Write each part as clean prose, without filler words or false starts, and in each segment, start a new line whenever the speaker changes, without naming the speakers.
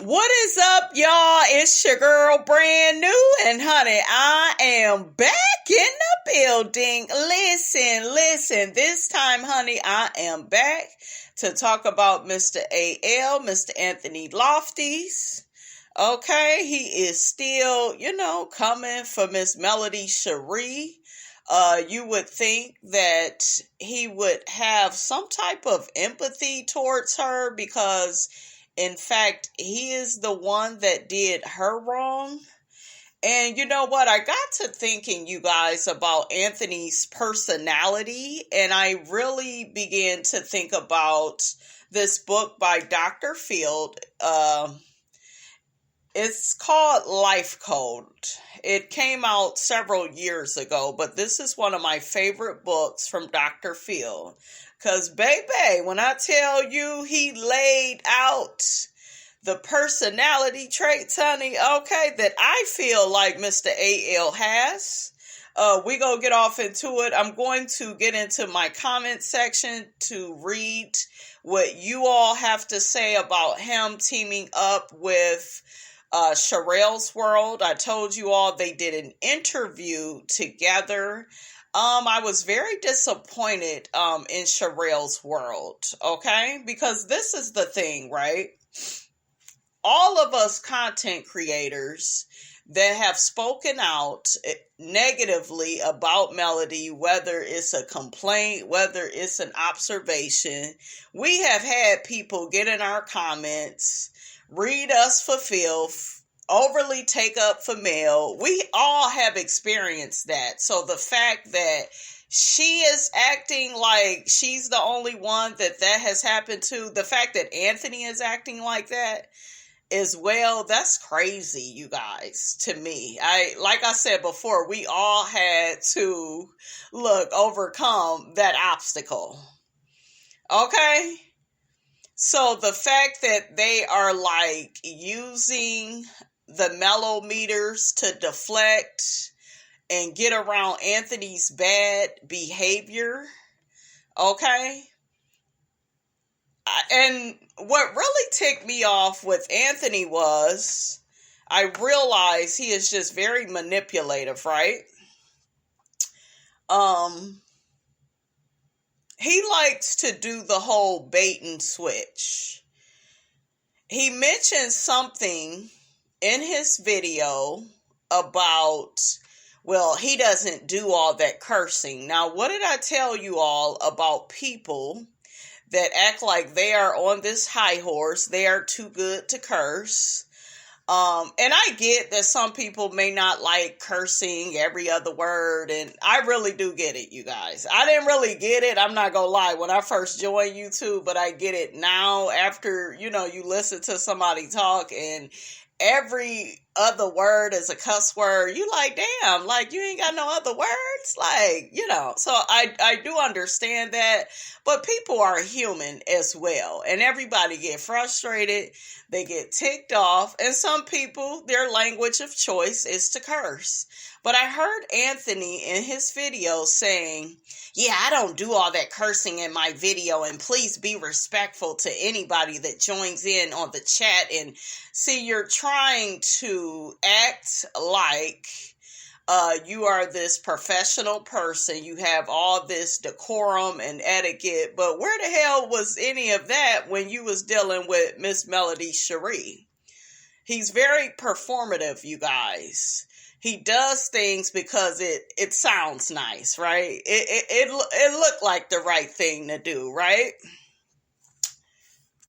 What is up, y'all? It's your girl, brand new, and honey, I am back in the building. Listen, this time, honey, I am back to talk about Mr. A.L., Mr. Anthony Lofty's. Okay, he is still, coming for Miss melodyshari. You would think that he would have some type of empathy towards her because in fact, he is the one that did her wrong. And you know what? I got to thinking, you guys, about Anthony's personality. And I really began to think about this book by Dr. Field. It's called Life Code. It came out several years ago, but this is one of my favorite books from Dr. Field. Because, baby, when I tell you he laid out the personality traits, honey, okay, that I feel like Mr. A.L. has. We gonna get off into it. I'm going to get into my comment section to read what you all have to say about him teaming up with Sherelle's World. I told you all they did an interview together. I was very disappointed in Sherelle's World, okay? Because this is the thing, right? All of us content creators that have spoken out negatively about Melody, whether it's a complaint, whether it's an observation, we have had people get in our comments, read us for filth, overly take up for mail. We all have experienced that. So the fact that she is acting like she's the only one that has happened to, the fact that Anthony is acting like that as well, that's crazy, you guys, to me. Like I said before, we all had to overcome that obstacle. Okay? So the fact that they are like using the mellow meters to deflect and get around Anthony's bad behavior, okay? And what really ticked me off with Anthony was I realized he is just very manipulative, right? He likes to do the whole bait and switch. He mentioned something in his video about, well, he doesn't do all that cursing. Now, what did I tell you all about people that act like they are on this high horse? They are too good to curse. And I get that some people may not like cursing every other word, and I really do get it, you guys. I didn't really get it, I'm not gonna lie, when I first joined YouTube, but I get it now after, you listen to somebody talk and every other word is a cuss word. You like, damn, like you ain't got no other words, like, so I do understand that, but people are human as well, and everybody get frustrated, they get ticked off, and some people, their language of choice is to curse. But I heard Anthony in his video saying, yeah, I don't do all that cursing in my video, and please be respectful to anybody that joins in on the chat. And see, you're trying to act like you are this professional person. You have all this decorum and etiquette, but where the hell was any of that when you was dealing with Miss melodyshari? He's very performative, you guys. He does things because it sounds nice, right? It looked like the right thing to do, right?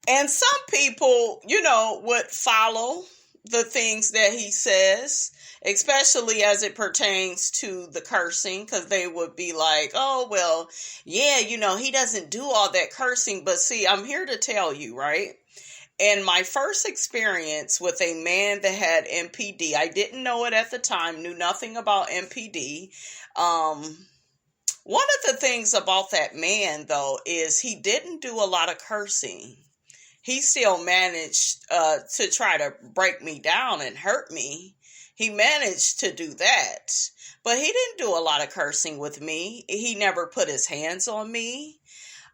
And some people, would follow the things that he says, especially as it pertains to the cursing, because they would be like, oh, well, yeah, he doesn't do all that cursing. But see, I'm here to tell you, right? And my first experience with a man that had MPD, I didn't know it at the time, knew nothing about MPD. One of the things about that man, though, is he didn't do a lot of cursing. He still managed to try to break me down and hurt me. He managed to do that. But he didn't do a lot of cursing with me. He never put his hands on me.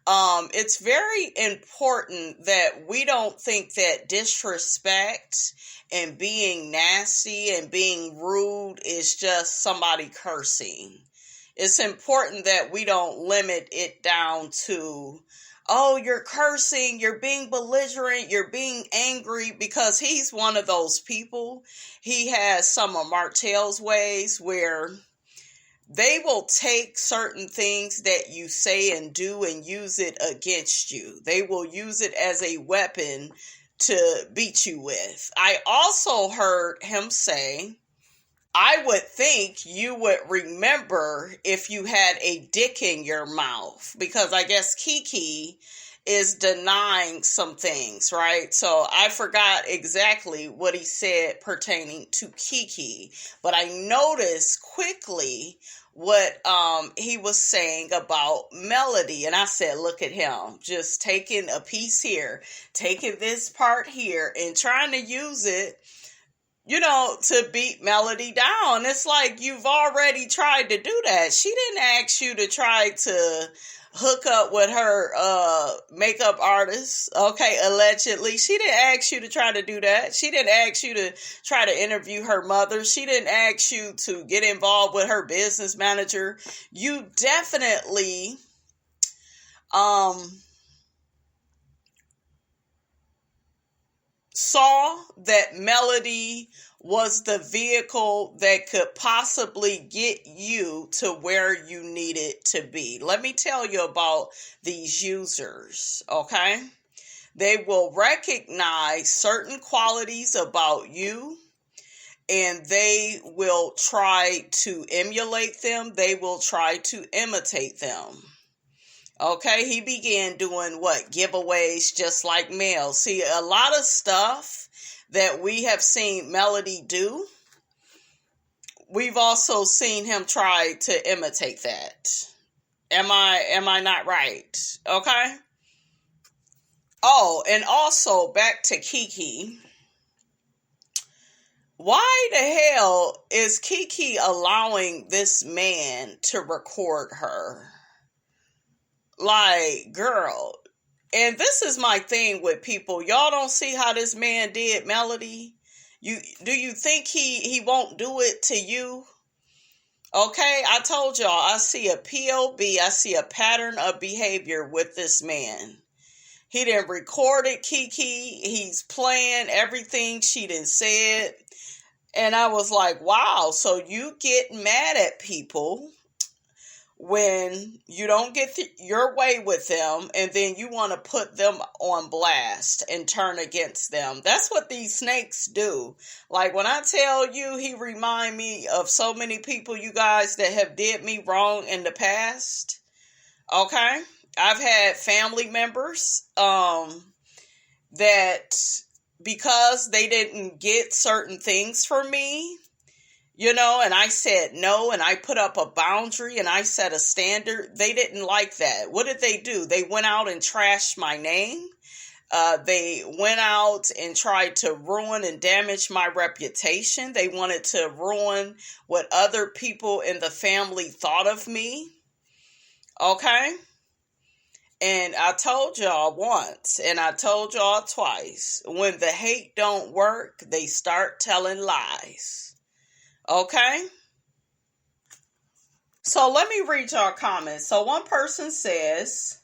It's very important that we don't think that disrespect and being nasty and being rude is just somebody cursing. It's important that we don't limit it down to, oh, you're cursing, you're being belligerent, you're being angry, because he's one of those people. He has some of Martell's ways where they will take certain things that you say and do and use it against you. They will use it as a weapon to beat you with. I also heard him say, I would think you would remember if you had a dick in your mouth, because I guess Kiki is denying some things, right? So I forgot exactly what he said pertaining to Kiki, but I noticed quickly what he was saying about Melody, and I said, look at him, just taking a piece here, taking this part here, and trying to use it, to beat Melody down. It's like, you've already tried to do that. She didn't ask you to try to hook up with her makeup artist, okay, allegedly. She didn't ask you to try to do that. She didn't ask you to try to interview her mother. She didn't ask you to get involved with her business manager. You definitely saw that Melody was the vehicle that could possibly get you to where you needed to be. Let me tell you about these users, okay? They will recognize certain qualities about you, and they will try to emulate them. They will try to imitate them. Okay, he began doing what? Giveaways just like mail. See, a lot of stuff that we have seen Melody do, we've also seen him try to imitate that. Am I not right? Okay? Oh, and also back to Kiki. Why the hell is Kiki allowing this man to record her? Like, girl. And this is my thing with people. Y'all don't see how this man did Melody? Do you think he won't do it to you? Okay, I told y'all, I see a POB, I see a pattern of behavior with this man. He done recorded Kiki. He's playing everything she done said. And I was like, wow, so you get mad at people when you don't get your way with them, and then you want to put them on blast and turn against them. That's what these snakes do. Like, when I tell you, he remind me of so many people, you guys, that have did me wrong in the past. Okay? I've had family members that, because they didn't get certain things from me, and I said no, and I put up a boundary, and I set a standard, they didn't like that. What did they do? They went out and trashed my name. They went out and tried to ruin and damage my reputation. They wanted to ruin what other people in the family thought of me. Okay? And I told y'all once, and I told y'all twice, when the hate don't work, they start telling lies. Okay? So let me read y'all comments. So one person says,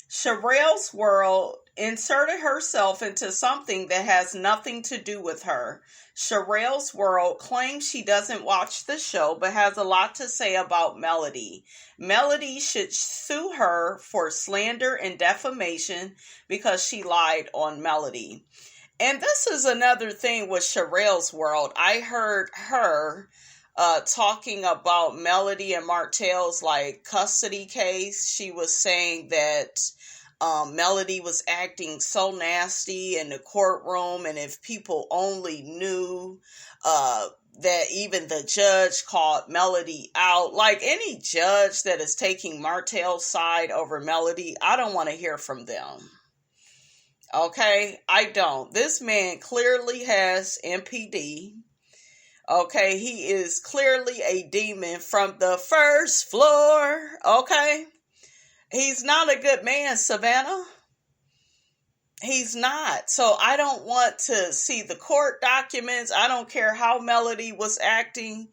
Sherelle's world inserted herself into something that has nothing to do with her. Sherelle's world claims she doesn't watch the show, but has a lot to say about Melody. Melody should sue her for slander and defamation because she lied on Melody. And this is another thing with Sherelle's world. I heard her talking about Melody and Martell's custody case. She was saying that Melody was acting so nasty in the courtroom, and if people only knew that even the judge called Melody out. Like, any judge that is taking Martell's side over Melody, I don't want to hear from them. Okay, I don't. This man clearly has MPD. Okay, he is clearly a demon from the first floor. Okay, He's not a good man, Savannah. He's not. So I don't want to see the court documents. I don't care how Melody was acting.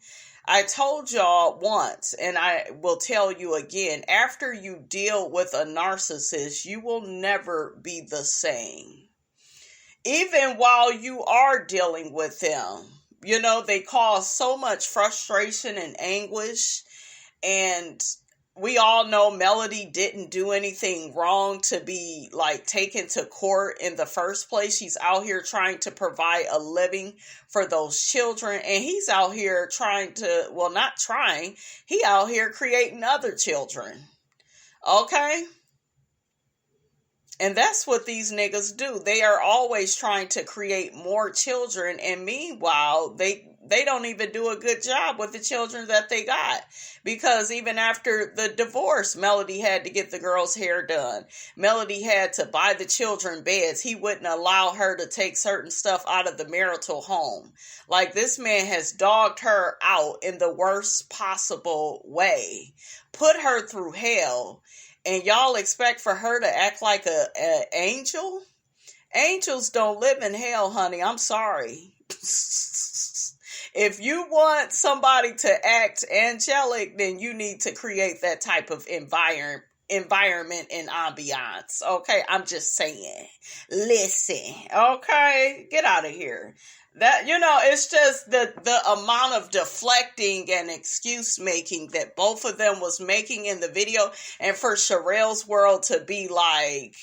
I told y'all once, and I will tell you again, after you deal with a narcissist, you will never be the same. Even while you are dealing with them, you know, they cause so much frustration and anguish. And we all know Melody didn't do anything wrong to be like taken to court in the first place. She's out here trying to provide a living for those children. And he's out here trying to, well, not trying, he out here creating other children. Okay? And that's what these niggas do. They are always trying to create more children. And meanwhile, they don't even do a good job with the children that they got. Because even after the divorce, Melody had to get the girl's hair done. Melody had to buy the children beds. He wouldn't allow her to take certain stuff out of the marital home. Like, this man has dogged her out in the worst possible way. Put her through hell. And y'all expect for her to act like an angel? Angels don't live in hell, honey. I'm sorry. If you want somebody to act angelic, then you need to create that type of environment and ambiance. Okay, I'm just saying. Listen, okay, get out of here. That, you know, it's just the amount of deflecting and excuse making that both of them was making in the video, and for Sherelle's world to be like,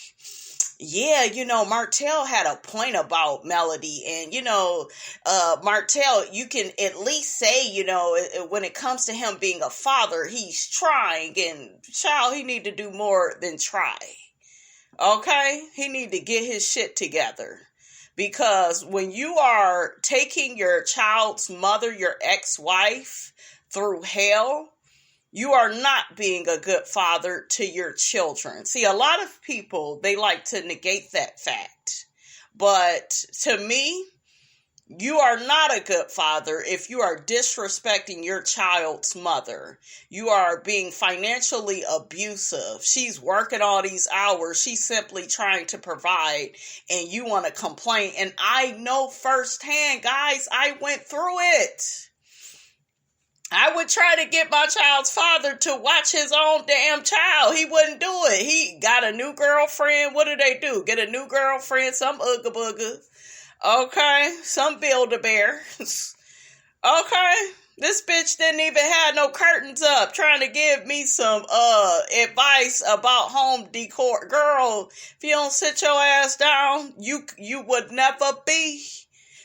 yeah, you know, Martell had a point about Melody, and, you know, Martell, you can at least say, you know, when it comes to him being a father, he's trying, and child, he need to do more than try. Okay? He need to get his shit together. Because when you are taking your child's mother, your ex-wife, through hell, you are not being a good father to your children. See, a lot of people, they like to negate that fact. But to me, you are not a good father if you are disrespecting your child's mother. You are being financially abusive. She's working all these hours. She's simply trying to provide, and you want to complain. And I know firsthand, guys, I went through it. I would try to get my child's father to watch his own damn child. He wouldn't do it. He got a new girlfriend. What do? Get a new girlfriend, some ooga booga. Okay, some Build-A-Bear. Okay, this bitch didn't even have no curtains up, trying to give me some advice about home decor. Girl, if you don't sit your ass down, you would never be.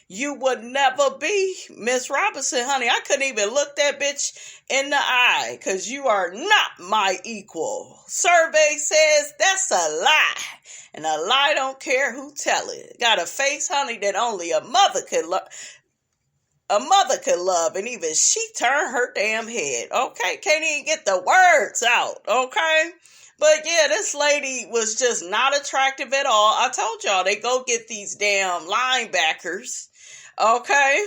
You would never be Miss Robinson, honey. I couldn't even look that bitch in the eye, because you are not my equal. Survey says that's a lie. And a lie don't care who tell it. Got a face, honey, that only a mother could love. A mother could love, and even she turned her damn head. Okay, can't even get the words out. Okay. But yeah, this lady was just not attractive at all. I told y'all, they go get these damn linebackers. Okay.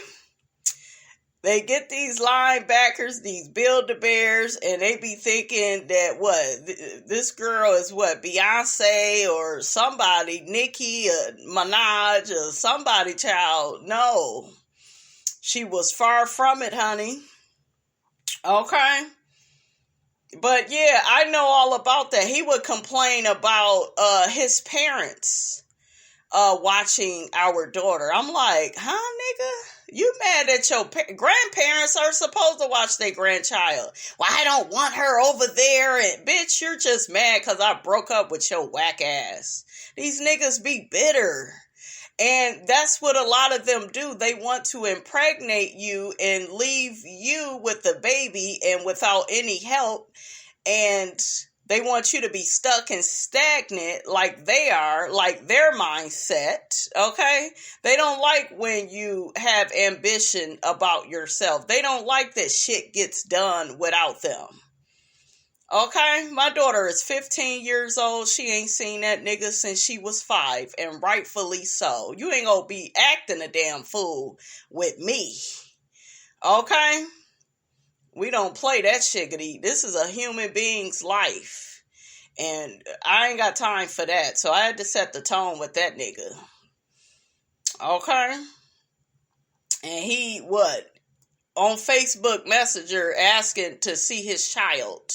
They get these linebackers, these Build-A-Bears, and they be thinking that this girl is Beyonce or somebody, Nicki or Minaj or somebody child. No. She was far from it, honey. Okay. But yeah, I know all about that. He would complain about his parents watching our daughter. I'm like, huh, nigga? You mad that your grandparents are supposed to watch their grandchild? Well, I don't want her over there. And bitch, you're just mad because I broke up with your whack ass. These niggas be bitter. And that's what a lot of them do. They want to impregnate you and leave you with the baby and without any help. And they want you to be stuck and stagnant like they are, like their mindset, okay? They don't like when you have ambition about yourself. They don't like that shit gets done without them. Okay? My daughter is 15 years old. She ain't seen that nigga since she was 5, and rightfully so. You ain't gonna be acting a damn fool with me. Okay? We don't play that shiggity. This is a human being's life. And I ain't got time for that. So I had to set the tone with that nigga. Okay? And he, on Facebook Messenger asking to see his child.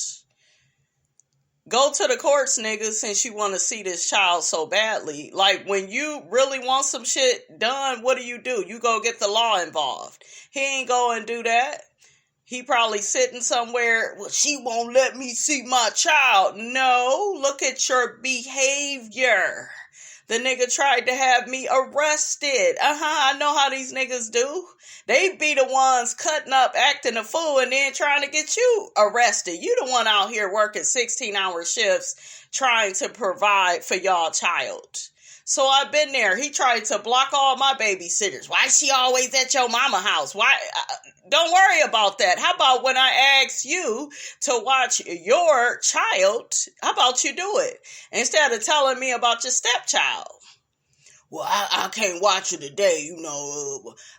Go to the courts, nigga, since you want to see this child so badly. Like, when you really want some shit done, what do? You go get the law involved. He ain't go and do that. He probably sitting somewhere, well, she won't let me see my child. No, look at your behavior. The nigga tried to have me arrested. I know how these niggas do. They be the ones cutting up, acting a fool, and then trying to get you arrested. You the one out here working 16-hour shifts trying to provide for y'all child. So I've been there. He tried to block all my babysitters. Why is she always at your mama house? Why? Don't worry about that. How about when I ask you to watch your child, how about you do it? Instead of telling me about your stepchild. Well, I can't watch it today,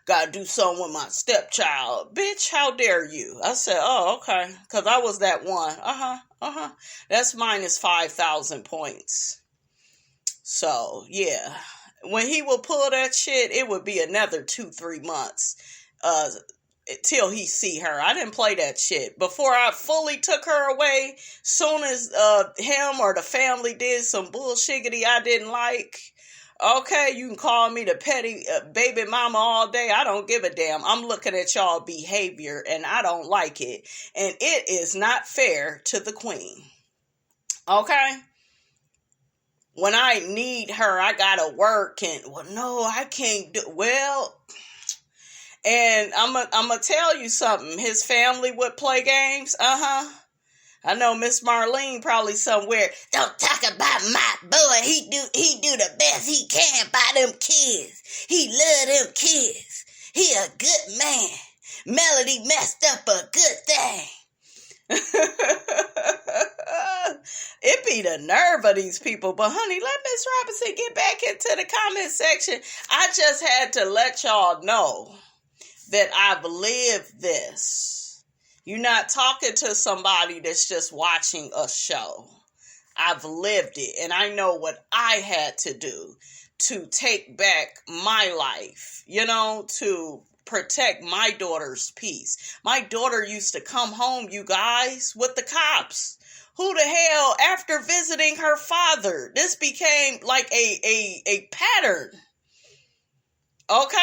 gotta do something with my stepchild. Bitch, how dare you? I said, oh, okay, because I was that one. That's minus 5,000 points. So, yeah, when he would pull that shit, it would be another 2-3 months till he see her. I didn't play that shit. Before I fully took her away, soon as him or the family did some bullshiggity I didn't like, okay, you can call me the petty baby mama all day. I don't give a damn. I'm looking at y'all behavior, and I don't like it. And it is not fair to the queen. Okay? When I need her, I gotta work, and, well, no, I can't do, well, and I'm gonna tell you something. His family would play games, I know Miss Marlene probably somewhere, don't talk about my boy, he do the best he can by them kids, he love them kids, he a good man, Melody messed up a good thing. It be the nerve of these people. But honey, let Miss Robinson get back into the comment section. I just had to let y'all know that I've lived this. You're not talking to somebody that's just watching a show. I've lived it, and I know what I had to do to take back my life, to protect my daughter's peace. My daughter used to come home, you guys, with the cops. Who the hell, after visiting her father, this became like a pattern. Okay?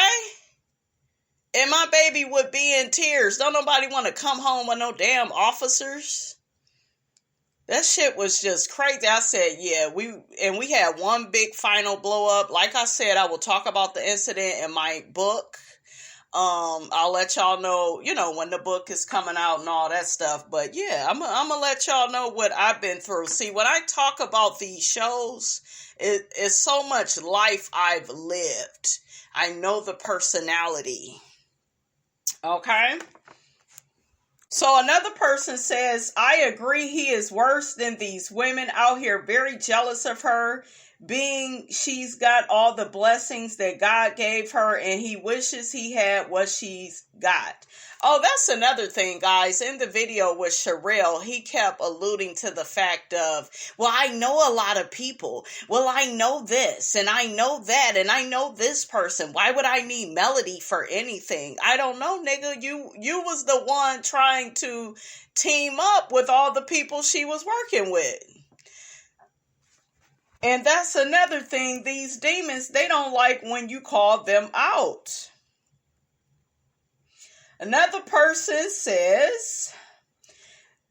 And my baby would be in tears. Don't nobody want to come home with no damn officers. That shit was just crazy. I said, yeah, we had one big final blow up. Like I said, I will talk about the incident in my book. I'll let y'all know, when the book is coming out and all that stuff. But yeah, I'm gonna let y'all know what I've been through. See, when I talk about these shows, it's so much life I've lived. I know the personality. Okay? So another person says, I agree, he is worse than these women out here, very jealous of her, being she's got all the blessings that God gave her, and he wishes he had what she's got. Oh, that's another thing, guys. In the video with Sherelle, he kept alluding to the fact of, well, I know a lot of people. Well, I know this, and I know that, and I know this person. Why would I need Melody for anything? I don't know, nigga. You was the one trying to team up with all the people she was working with. And that's another thing. These demons, they don't like when you call them out. Another person says,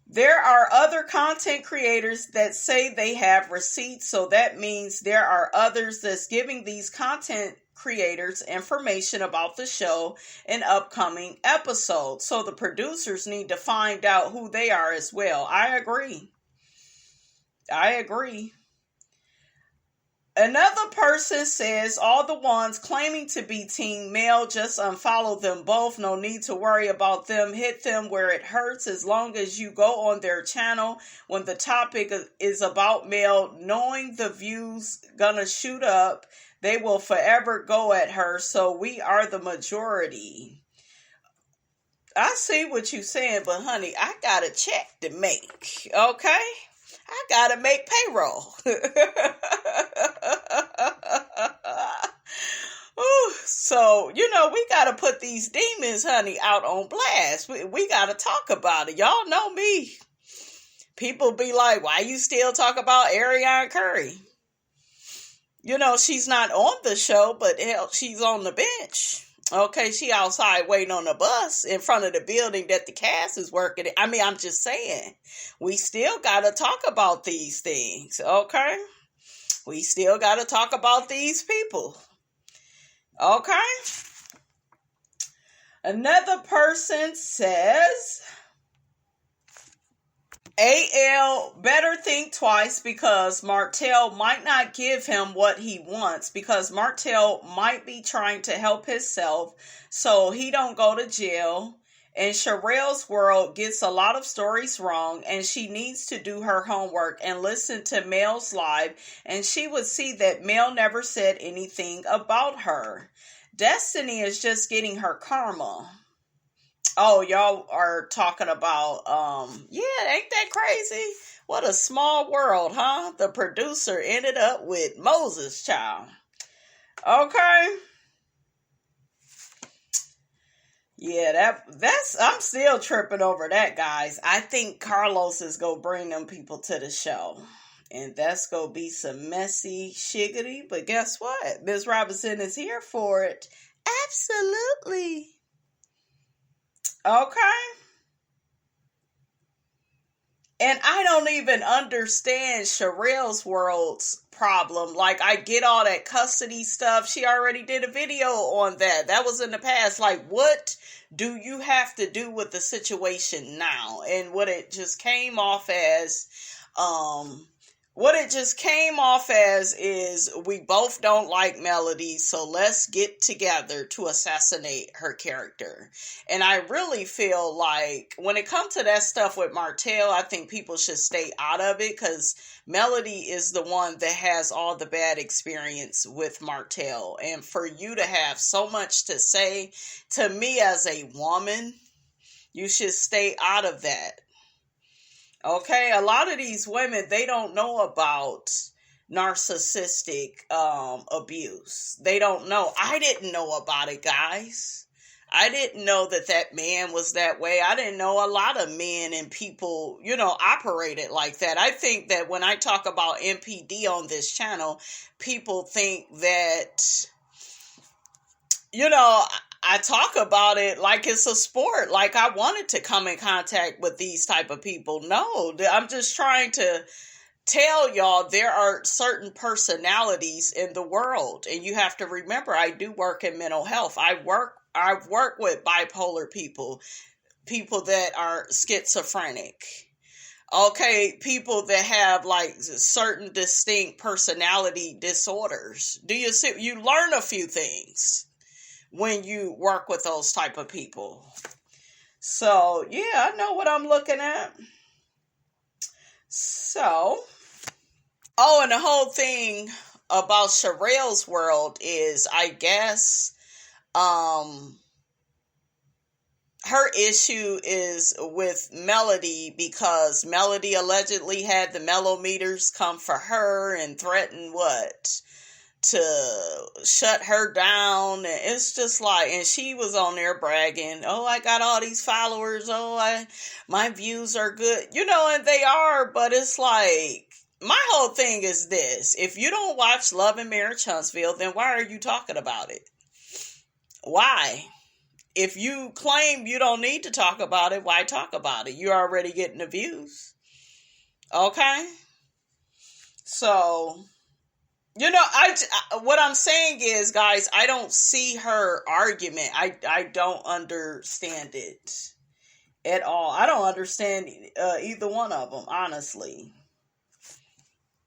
there are other content creators that say they have receipts, so that means there are others that's giving these content creators information about the show and upcoming episodes. So the producers need to find out who they are as well. I agree. Another person says, all the ones claiming to be Team Male, just unfollow them both. No need to worry about them. Hit them where it hurts as long as you go on their channel when the topic is about male, knowing the views gonna shoot up. They will forever go at her, so we are the majority. I see what you're saying, but honey, I got a check to make, okay? I gotta make payroll. Ooh, so, we gotta put these demons, honey, out on blast. We gotta talk about it. Y'all know me. People be like, why you still talk about Ariana Curry? She's not on the show, but hell, she's on the bench. Okay, she outside waiting on the bus in front of the building that the cast is working in. I mean, I'm just saying, we still got to talk about these things, okay? We still got to talk about these people, okay? Another person says, AL better think twice because Martell might not give him what he wants because Martell might be trying to help himself so he don't go to jail. And Sherelle's world gets a lot of stories wrong and she needs to do her homework and listen to Mel's live and she would see that Mel never said anything about her. Destiny is just getting her karma. Oh, y'all are talking about, ain't that crazy? What a small world, huh? The producer ended up with Moses' child. Okay. Yeah, I'm still tripping over that, guys. I think Carlos is going to bring them people to the show. And that's going to be some messy shiggity. But guess what? Ms. Robinson is here for it. Absolutely. Okay. And I don't even understand Sherelle's world's problem. Like, I get all that custody stuff. She already did a video on that. That was in the past. Like, what do you have to do with the situation now? And what it just came off as, is we both don't like Melody, so let's get together to assassinate her character. And I really feel like when it comes to that stuff with Martell, I think people should stay out of it because Melody is the one that has all the bad experience with Martell. And for you to have so much to say to me as a woman, you should stay out of that. Okay, a lot of these women, they don't know about narcissistic abuse. They don't know. I didn't know about it, guys. I didn't know that man was that way. I didn't know a lot of men and people, operated like that. I think that when I talk about NPD on this channel, people think that, I talk about it like it's a sport. Like I wanted to come in contact with these type of people. No, I'm just trying to tell y'all there are certain personalities in the world. And you have to remember, I do work in mental health. I've worked with bipolar people that are schizophrenic. Okay, people that have like certain distinct personality disorders. You learn a few things when you work with those type of people. So, yeah, I know what I'm looking at. So, and the whole thing about Sherelle's world is, I guess, her issue is with Melody because Melody allegedly had the mellometers come for her and threatened to shut her down. And it's just like, and she was on there bragging, oh, I got all these followers, my views are good, and they are, but it's like, my whole thing is this: if you don't watch Love and Marriage Huntsville, then why are you talking about it? Why? If you claim you don't need to talk about it, why talk about it? You're already getting the views. Okay? So, what I'm saying is, guys, I don't see her argument. I don't understand it at all. I don't understand either one of them, honestly.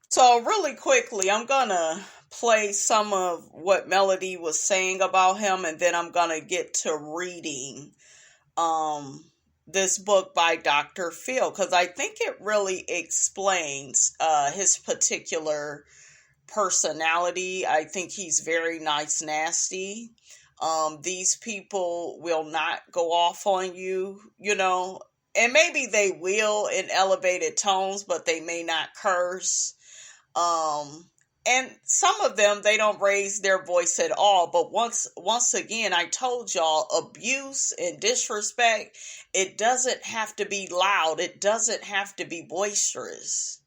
So really quickly, I'm going to play some of what Melody was saying about him, and then I'm going to get to reading this book by Dr. Phil, because I think it really explains his particular personality. I think he's very nice, nasty. These people will not go off on you, and maybe they will in elevated tones, but they may not curse. And some of them, they don't raise their voice at all. But once again, I told y'all, abuse and disrespect, it doesn't have to be loud. It doesn't have to be boisterous.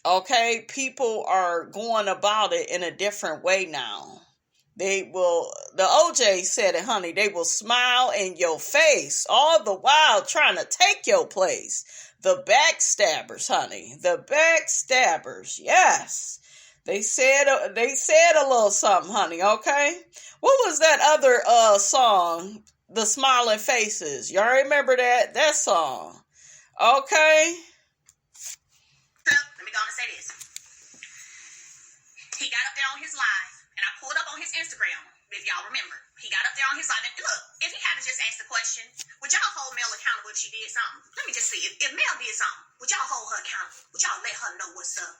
Okay? People are going about it in a different way now. They will, the OJ said it, honey, they will smile in your face all the while trying to take your place. The backstabbers, honey. The backstabbers, yes. They said a little something, honey, okay? What was that other song? The Smiling Faces. Y'all remember that song? Okay?
Let me go on and say this. He got up there on his live, and I pulled up on his Instagram, if y'all remember. He got up there on his live, and look, if he had to just ask the question, would y'all hold Mel accountable if she did something? Let me just see. If Mel did something, would y'all hold her accountable? Would y'all let her know what's up?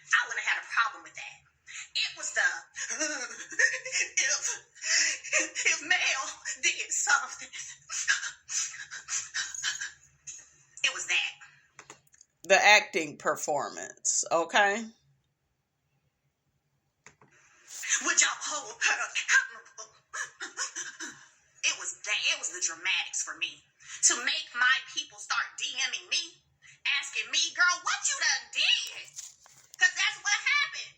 I wouldn't have had a problem with that. It was the, if Mel did something. It was that.
The acting performance, okay?
Would y'all hold her accountable? It was that. It was the dramatics for me. To make my people start DMing me, asking me, girl, what you done did? Because that's what happened.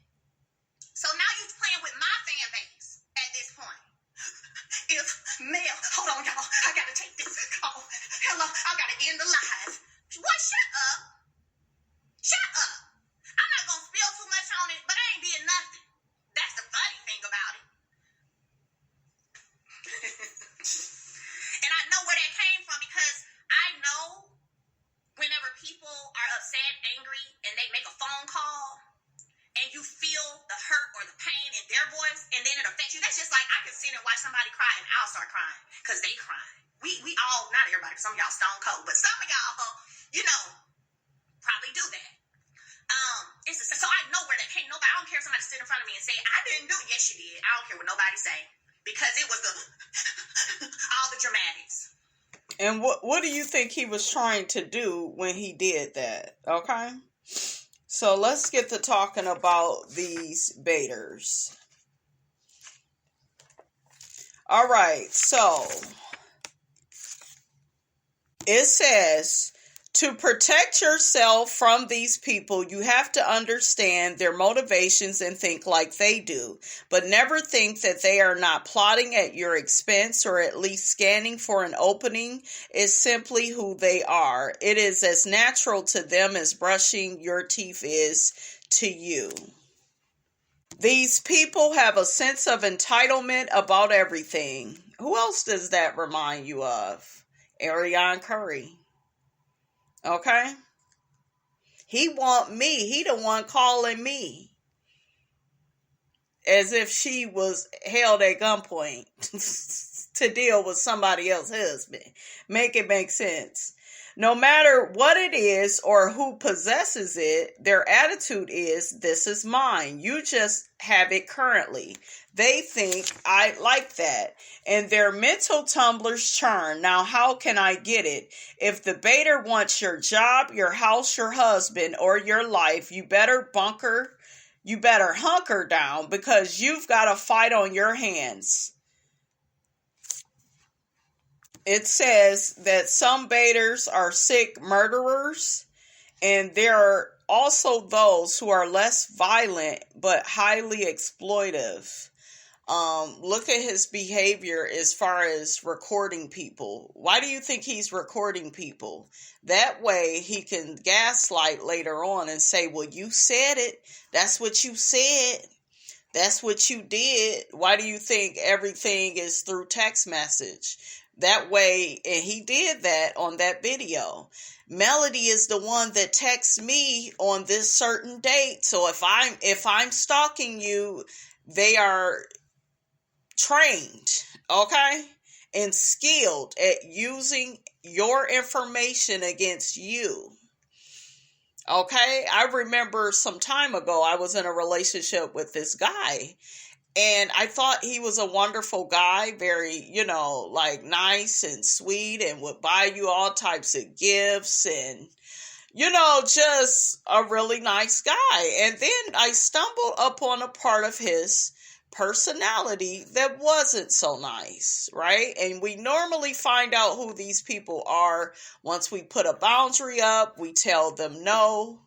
So now you're playing with my fan base at this point. If Mel, hold on, y'all. I got to take this call. Hello, I got to end the live. What? Shut up. Shut up. I'm not going to spill too much on it, but I ain't did nothing. That's the funny thing about it. And I know where that came from because I know whenever people are upset, angry, and they make a phone call, and you feel the hurt or the pain in their voice, and then it affects you. That's just like I can sit and watch somebody cry, and I'll start crying because they crying. We all, not everybody, some of y'all stone cold, but some of y'all, probably do that. So I know where that came. Nobody, I don't care if somebody stood in front of me and say, I didn't do it. Yes, you did. I don't care what nobody say because it was all the dramatics.
And what do you think he was trying to do when he did that? Okay? So let's get to talking about these baitors. All right, so it says, to protect yourself from these people, you have to understand their motivations and think like they do, but never think that they are not plotting at your expense or at least scanning for an opening. Is simply who they are. It is as natural to them as brushing your teeth is to you. These people have a sense of entitlement about everything. Who else does that remind you of? Ariane Curry. Okay? He want me. He the one calling me. As if she was held at gunpoint to deal with somebody else's husband. Make it make sense. No matter what it is or who possesses it, their attitude is, this is mine. You just have it currently. They think I like that. And their mental tumblers churn. Now, how can I get it? If the baiter wants your job, your house, your husband, or your life, you better hunker down because you've got a fight on your hands. It says that some baiters are sick murderers, and there are also those who are less violent but highly exploitive. Look at his behavior as far as recording people. Why do you think he's recording people? That way he can gaslight later on and say, well, you said it. That's what you said. That's what you did. Why do you think everything is through text message? That way, and he did that on that video. Melody is the one that texts me on this certain date. So if I'm stalking you, they are trained, okay, and skilled at using your information against you. Okay, I remember some time ago I was in a relationship with this guy, And I thought he was a wonderful guy, very, like nice and sweet, and would buy you all types of gifts and, just a really nice guy. And then I stumbled upon a part of his personality that wasn't so nice, right? And we normally find out who these people are once we put a boundary up, we tell them no.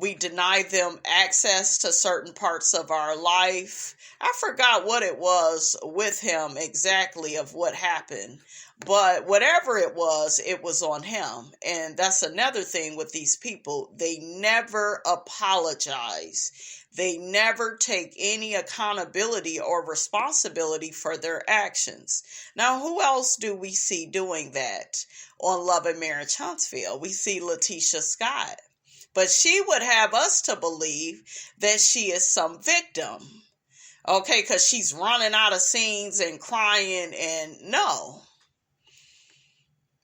We deny them access to certain parts of our life. I forgot what it was with him exactly of what happened. But whatever it was on him. And that's another thing with these people. They never apologize. They never take any accountability or responsibility for their actions. Now, who else do we see doing that on Love and Marriage Huntsville? We see Letitia Scott. But she would have us to believe that she is some victim. Okay, because she's running out of scenes and crying, and no.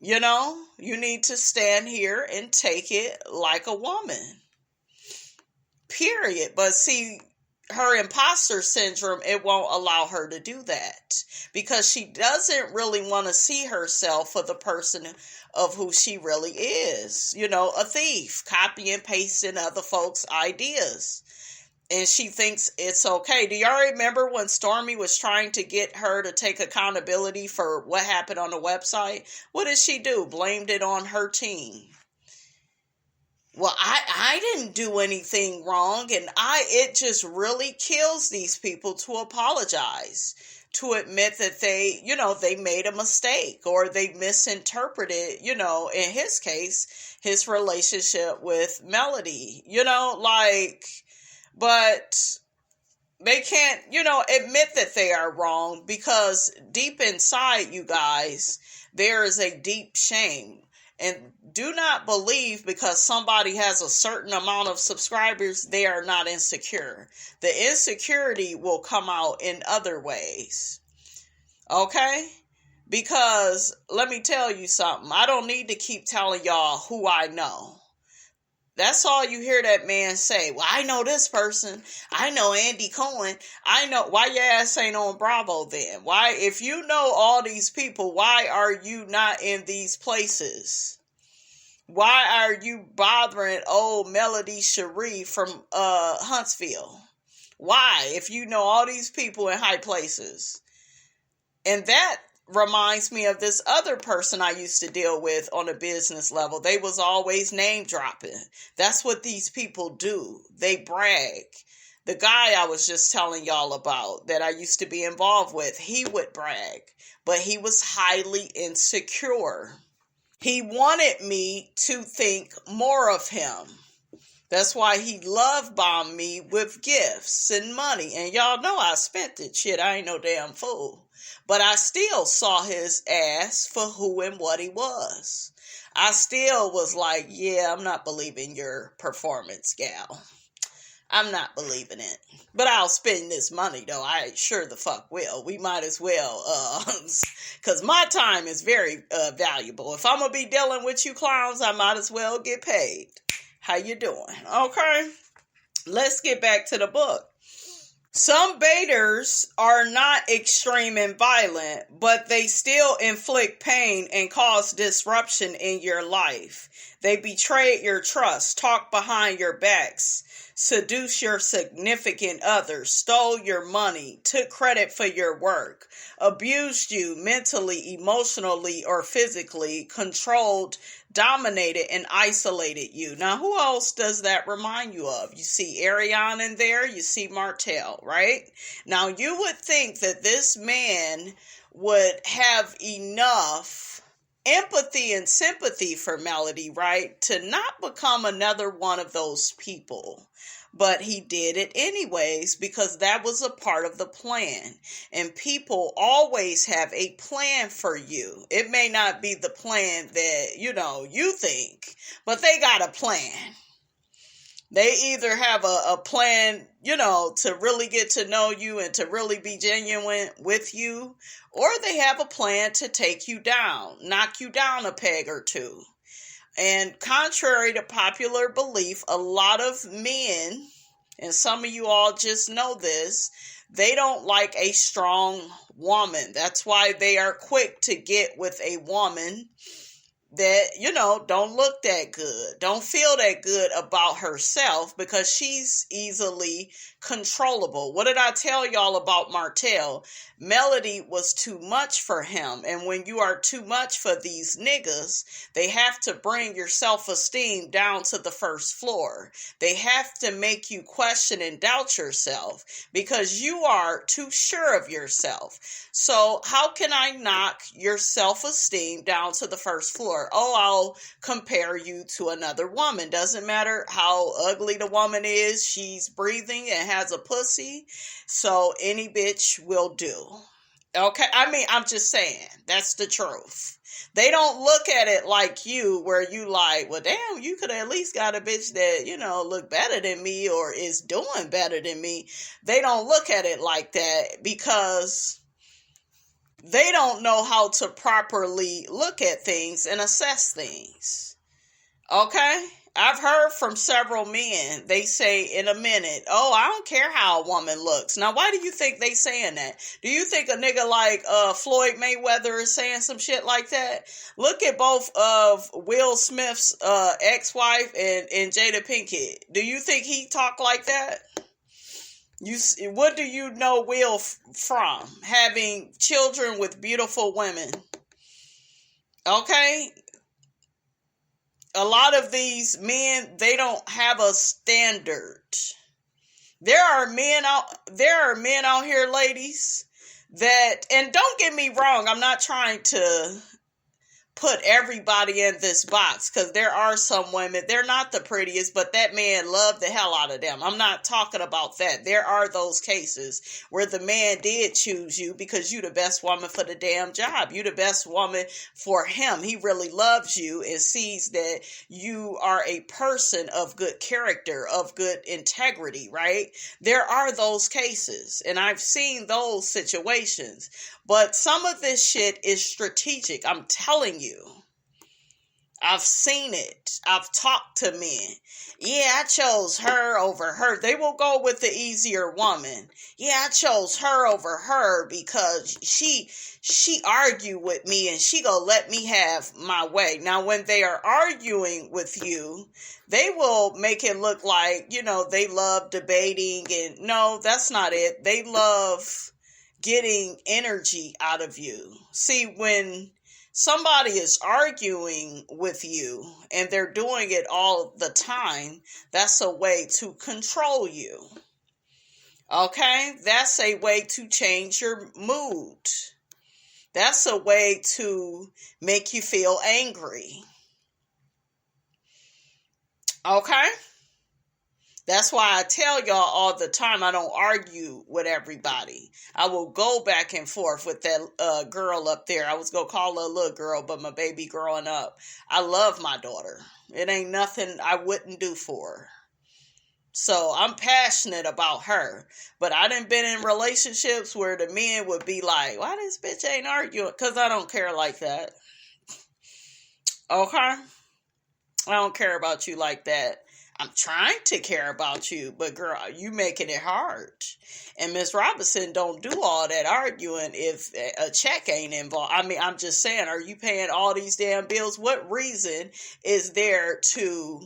You need to stand here and take it like a woman. Period. But see, her imposter syndrome, it won't allow her to do that. Because she doesn't really want to see herself for the person of who she really is. A thief, copy and pasting other folks' ideas. And she thinks it's okay. Do y'all remember when Stormy was trying to get her to take accountability for what happened on the website? What did she do? Blamed it on her team. Well, I didn't do anything wrong, and it just really kills these people to apologize, to admit that they made a mistake or they misinterpreted, in his case, his relationship with Melody, but they can't, admit that they are wrong, because deep inside, you guys, there is a deep shame. And do not believe because somebody has a certain amount of subscribers, they are not insecure. The insecurity will come out in other ways. Okay? Because let me tell you something. I don't need to keep telling y'all who I know. That's all you hear that man say. Well, I know this person. I know Andy Cohen. I know. Why your ass ain't on Bravo then? Why, if you know all these people, why are you not in these places? Why are you bothering old melodyshari from Huntsville? Why, if you know all these people in high places? And that reminds me of this other person I used to deal with on a business level. They was always name dropping. That's what these people do. They brag. The guy I was just telling y'all about that I used to be involved with, he would brag, but he was highly insecure. He wanted me to think more of him. That's why he love bombed me with gifts and money. And y'all know I spent it. Shit, I ain't no damn fool. But I still saw his ass for who and what he was. I still was like, yeah, I'm not believing your performance, gal. I'm not believing it. But I'll spend this money, though. I sure the fuck will. We might as well, because my time is very valuable. If I'm going to be dealing with you clowns, I might as well get paid. How you doing? Okay. Let's get back to the book. Some baitors are not extreme and violent, but they still inflict pain and cause disruption in your life. They betrayed your trust, talk behind your backs, seduce your significant other, stole your money, took credit for your work, abused you mentally, emotionally, or physically, controlled, dominated, and isolated you. Now, who else does that remind you of? You see Ariane in there, you see Martell, right? Now, you would think that this man would have enough empathy and sympathy for Melody, right, to not become another one of those people. But he did it anyways because that was a part of the plan. And people always have a plan for you. It may not be the plan that, you think, but they got a plan. They either have a plan, to really get to know you and to really be genuine with you, or they have a plan to take you down, knock you down a peg or two. And contrary to popular belief, a lot of men and some of you all just know this, they don't like a strong woman. That's why they are quick to get with a woman that, don't look that good, don't feel that good about herself, because she's easily controllable. What did I tell y'all about Martell? Melody was too much for him. And when you are too much for these niggas, they have to bring your self-esteem down to the first floor. They have to make you question and doubt yourself because you are too sure of yourself. So how can I knock your self-esteem down to the first floor? Oh, I'll compare you to another woman. Doesn't matter how ugly the woman is. She's breathing and has a pussy. So any bitch will do. Okay, I'm just saying, that's the truth. They don't look at it like you, where you like, well, damn, you could at least got a bitch that, look better than me or is doing better than me. They don't look at it like that because they don't know how to properly look at things and assess things. Okay? I've heard from several men, they say in a minute, oh, I don't care how a woman looks. Now, why do you think they saying that? Do you think a nigga like Floyd Mayweather is saying some shit like that? Look at both of Will Smith's ex-wife and Jada Pinkett. Do you think he talk like that? What do you know Will from? Having children with beautiful women. Okay? A lot of these men, they don't have a standard. There are men out here, ladies, that, and don't get me wrong, I'm not trying to put everybody in this box, because there are some women, they're not the prettiest, but that man loved the hell out of them. I'm not talking about that. There are those cases where the man did choose you because you the best woman for the damn job. You the best woman for him. He really loves you and sees that you are a person of good character, of good integrity, right? There are those cases, and I've seen those situations. But some of this shit is strategic. I'm telling you. I've seen it. I've talked to men. Yeah, I chose her over her. They will go with the easier woman. Yeah, I chose her over her because she argued with me and she gonna let me have my way. Now, when they are arguing with you, they will make it look like, they love debating, and no, that's not it. They love getting energy out of you. See, when somebody is arguing with you and they're doing it all the time, that's a way to control you. Okay? That's a way to change your mood. That's a way to make you feel angry. Okay? That's why I tell y'all all the time, I don't argue with everybody. I will go back and forth with that girl up there. I was going to call her a little girl, but my baby growing up. I love my daughter. It ain't nothing I wouldn't do for her. So I'm passionate about her. But I done been in relationships where the men would be like, why this bitch ain't arguing? Because I don't care like that. Okay? I don't care about you like that. I'm trying to care about you, but girl, you making it hard. And Miss Robinson don't do all that arguing if a check ain't involved. I'm just saying, are you paying all these damn bills? What reason is there to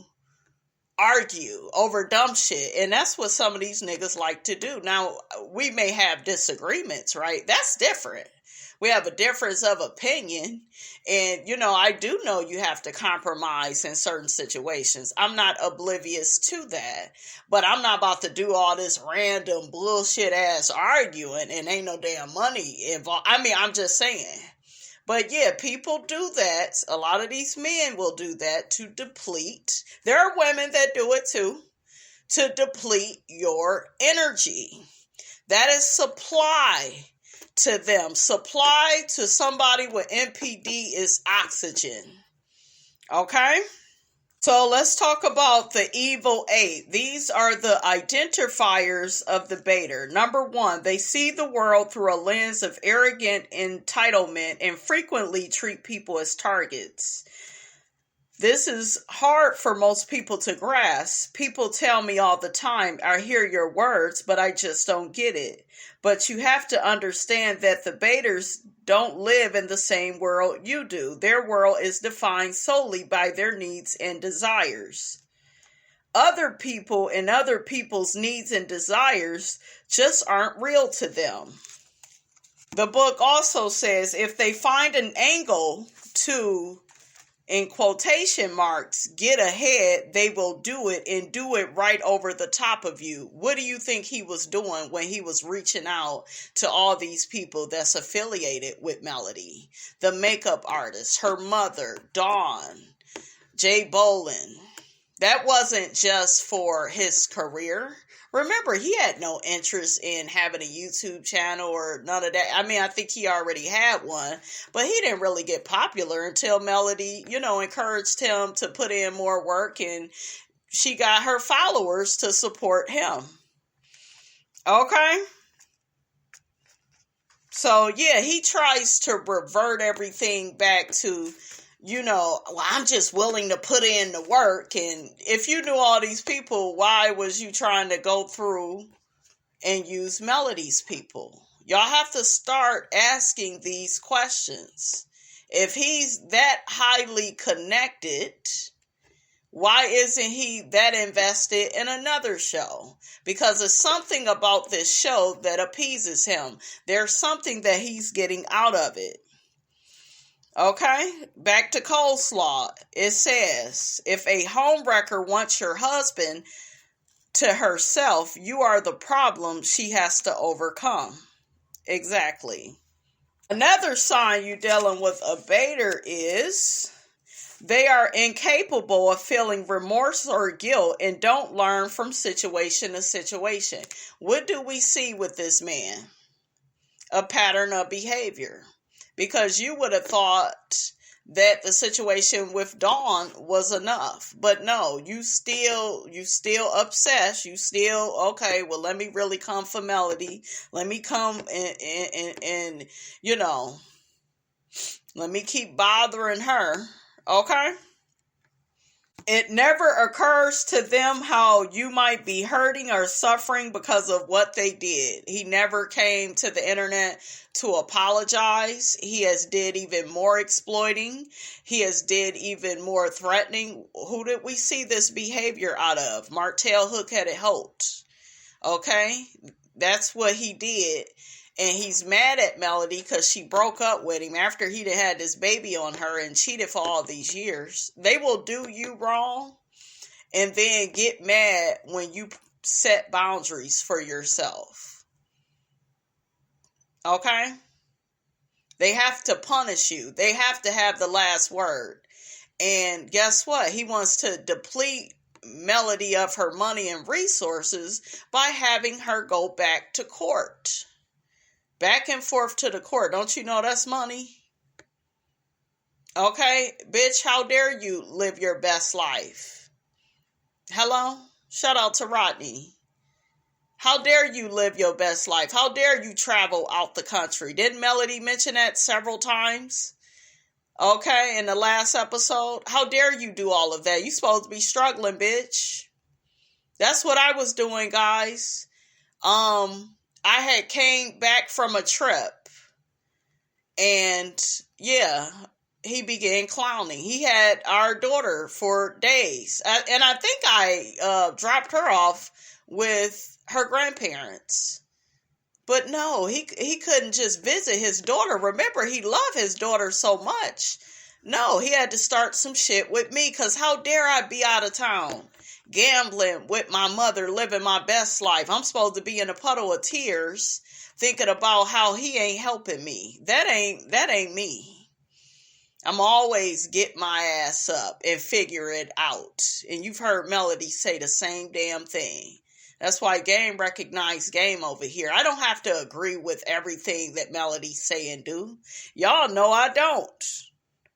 argue over dumb shit? And that's what some of these niggas like to do. Now, we may have disagreements, right? That's different. We have a difference of opinion. And, I do know you have to compromise in certain situations. I'm not oblivious to that. But I'm not about to do all this random bullshit ass arguing and ain't no damn money involved. I'm just saying. But yeah, people do that. A lot of these men will do that to deplete. There are women that do it too. To deplete your energy. That is supply to them. Supply to somebody with NPD is oxygen. Okay? So let's talk about the evil 8. These are the identifiers of the baiter. Number 1, they see the world through a lens of arrogant entitlement and frequently treat people as targets. This is hard for most people to grasp. People tell me all the time, I hear your words, but I just don't get it. But you have to understand that the baitors don't live in the same world you do. Their world is defined solely by their needs and desires. Other people and other people's needs and desires just aren't real to them. The book also says if they find an angle to, in quotation marks, get ahead, they will do it and do it right over the top of you. What do you think he was doing when he was reaching out to all these people that's affiliated with Melody? The makeup artist, her mother, Dawn, Jay Bolin. That wasn't just for his career. Remember, he had no interest in having a YouTube channel or none of that. I mean, I think he already had one, but he didn't really get popular until Melody, encouraged him to put in more work, and she got her followers to support him. Okay? So, yeah, he tries to revert everything back to, I'm just willing to put in the work. And if you knew all these people, why was you trying to go through and use Melody's people? Y'all have to start asking these questions. If he's that highly connected, why isn't he that invested in another show? Because there's something about this show that appeases him. There's something that he's getting out of it. Okay, back to coleslaw. It says, if a homewrecker wants your husband to herself, you are the problem she has to overcome. Exactly. Another sign you're dealing with a baiter is they are incapable of feeling remorse or guilt and don't learn from situation to situation. What do we see with this man? A pattern of behavior. Because you would have thought that the situation with Dawn was enough. But no, you still obsessed. You still, okay, well, let me really come for Melody. Let me come and let me keep bothering her. Okay? It never occurs to them how you might be hurting or suffering because of what they did. He never came to the internet to apologize. He has did even more exploiting. He has did even more threatening. Who did we see this behavior out of? Martell Hook-Headed Holt. Okay? That's what he did. And he's mad at Melody because she broke up with him after he'd had this baby on her and cheated for all these years. They will do you wrong and then get mad when you set boundaries for yourself. Okay? They have to punish you. They have to have the last word. And guess what? He wants to deplete Melody of her money and resources by having her go back to court. Back and forth to the court. Don't you know that's money? Okay, bitch, how dare you live your best life? Hello? Shout out to Rodney. How dare you live your best life? How dare you travel out the country? Didn't Melody mention that several times? Okay, in the last episode? How dare you do all of that? You supposed to be struggling, bitch. That's what I was doing, guys. I had came back from a trip and yeah, he began clowning. He had our daughter for days. And I think I dropped her off with her grandparents. But no, he couldn't just visit his daughter. Remember, he loved his daughter so much. No, he had to start some shit with me because how dare I be out of town? Gambling with my mother, living my best life. I'm supposed to be in a puddle of tears thinking about how he ain't helping me. That ain't me. I'm always get my ass up and figure it out. And you've heard Melody say the same damn thing. That's why game recognize game over here. I don't have to agree with everything that Melody say and do. Y'all know I don't.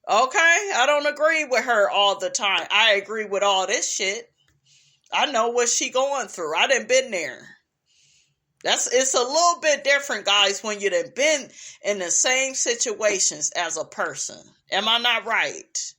Okay? I don't agree with her all the time. I agree with all this shit. I know what she going through. I done been there. It's a little bit different, guys, when you done been in the same situations as a person. Am I not right?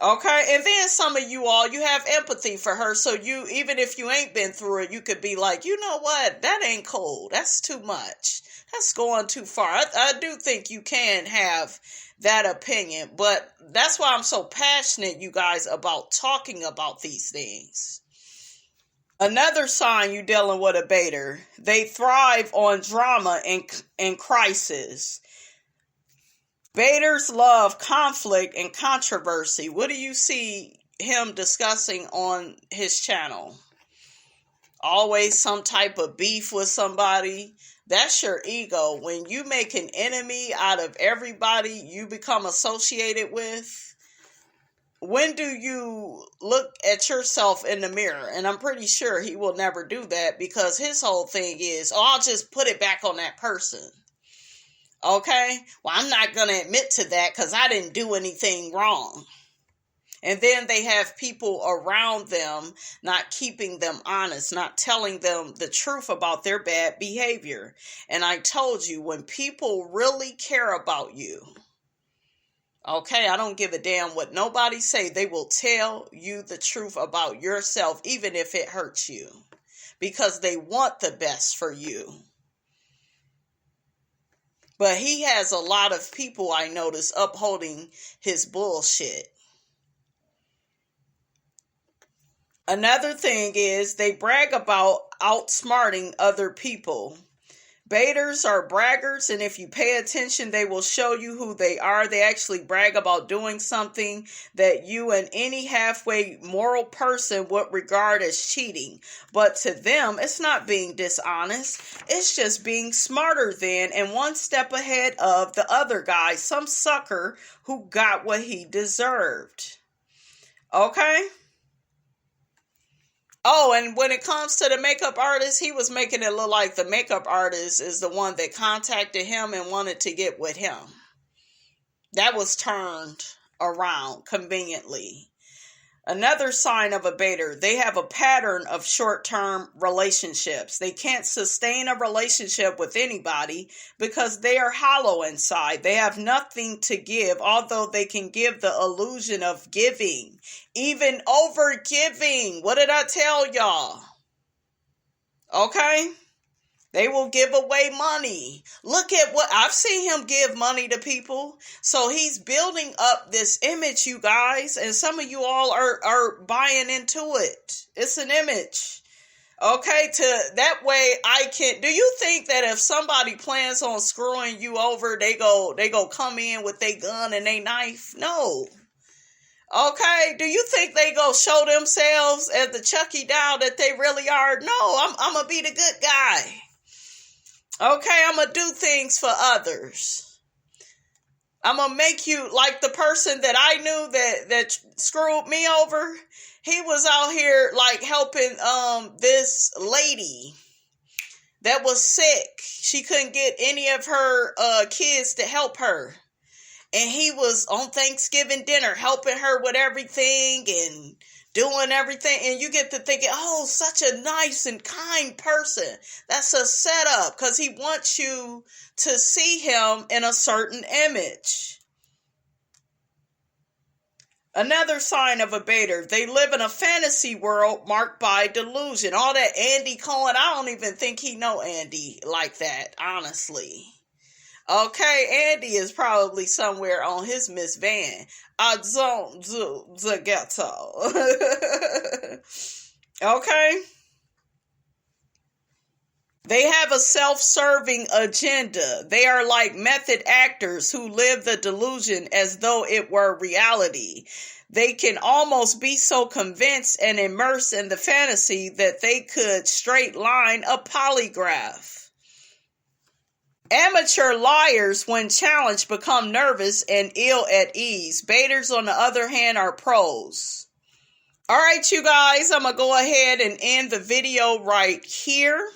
Okay, and then some of you all, you have empathy for her, so you, even if you ain't been through it, you could be like, you know what, that ain't cool, that's too much, that's going too far. I do think you can have that opinion, but that's why I'm so passionate, you guys, about talking about these things. Another sign you dealing with a baiter, they thrive on drama and crisis. Baiters love conflict and controversy. What do you see him discussing on his channel? Always some type of beef with somebody. That's your ego. When you make an enemy out of everybody you become associated with, when do you look at yourself in the mirror? And I'm pretty sure he will never do that, because his whole thing is, oh, I'll just put it back on that person. Okay? Well, I'm not going to admit to that because I didn't do anything wrong. And then they have people around them not keeping them honest, not telling them the truth about their bad behavior. And I told you, when people really care about you, okay, I don't give a damn what nobody say, they will tell you the truth about yourself, even if it hurts you, because they want the best for you. But he has a lot of people, I notice, upholding his bullshit. Another thing is they brag about outsmarting other people. Baiters are braggarts, and if you pay attention, they will show you who they are. They actually brag about doing something that you and any halfway moral person would regard as cheating. But to them, it's not being dishonest. It's just being smarter than and one step ahead of the other guy, some sucker who got what he deserved. Okay? Oh, and when it comes to the makeup artist, he was making it look like the makeup artist is the one that contacted him and wanted to get with him. That was turned around conveniently. Another sign of a baiter, they have a pattern of short-term relationships. They can't sustain a relationship with anybody because they are hollow inside. They have nothing to give, although they can give the illusion of giving, even over giving. What did I tell y'all? Okay? They will give away money. Look at what I've seen him give money to people. So he's building up this image, you guys, and some of you all are buying into it. It's an image. Okay, to that way I can. Do you think that if somebody plans on screwing you over, they go come in with their gun and their knife? No. Okay, do you think they go show themselves as the Chucky doll that they really are? No, I'm gonna be the good guy. Okay, I'm going to do things for others. I'm going to make you like the person that I knew that screwed me over. He was out here like helping this lady that was sick. She couldn't get any of her kids to help her. And he was on Thanksgiving dinner helping her with everything and doing everything, and you get to thinking, oh, such a nice and kind person. That's a setup, because he wants you to see him in a certain image. Another sign of a baiter, they live in a fantasy world marked by delusion. All that Andy Cohen, I don't even think he know Andy like that, honestly. Okay, Andy is probably somewhere on his Miss Van. I don't do the ghetto. Okay? They have a self-serving agenda. They are like method actors who live the delusion as though it were reality. They can almost be so convinced and immersed in the fantasy that they could straight line a polygraph. Amateur liars, when challenged, become nervous and ill at ease. Baiters, on the other hand, are pros. All right, you guys, I'm going to go ahead and end the video right here.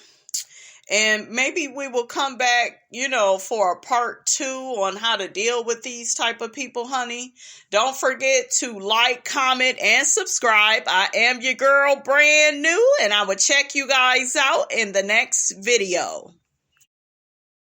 And maybe we will come back, for a part 2 on how to deal with these type of people, honey. Don't forget to like, comment, and subscribe. I am your girl, brand new, and I will check you guys out in the next video.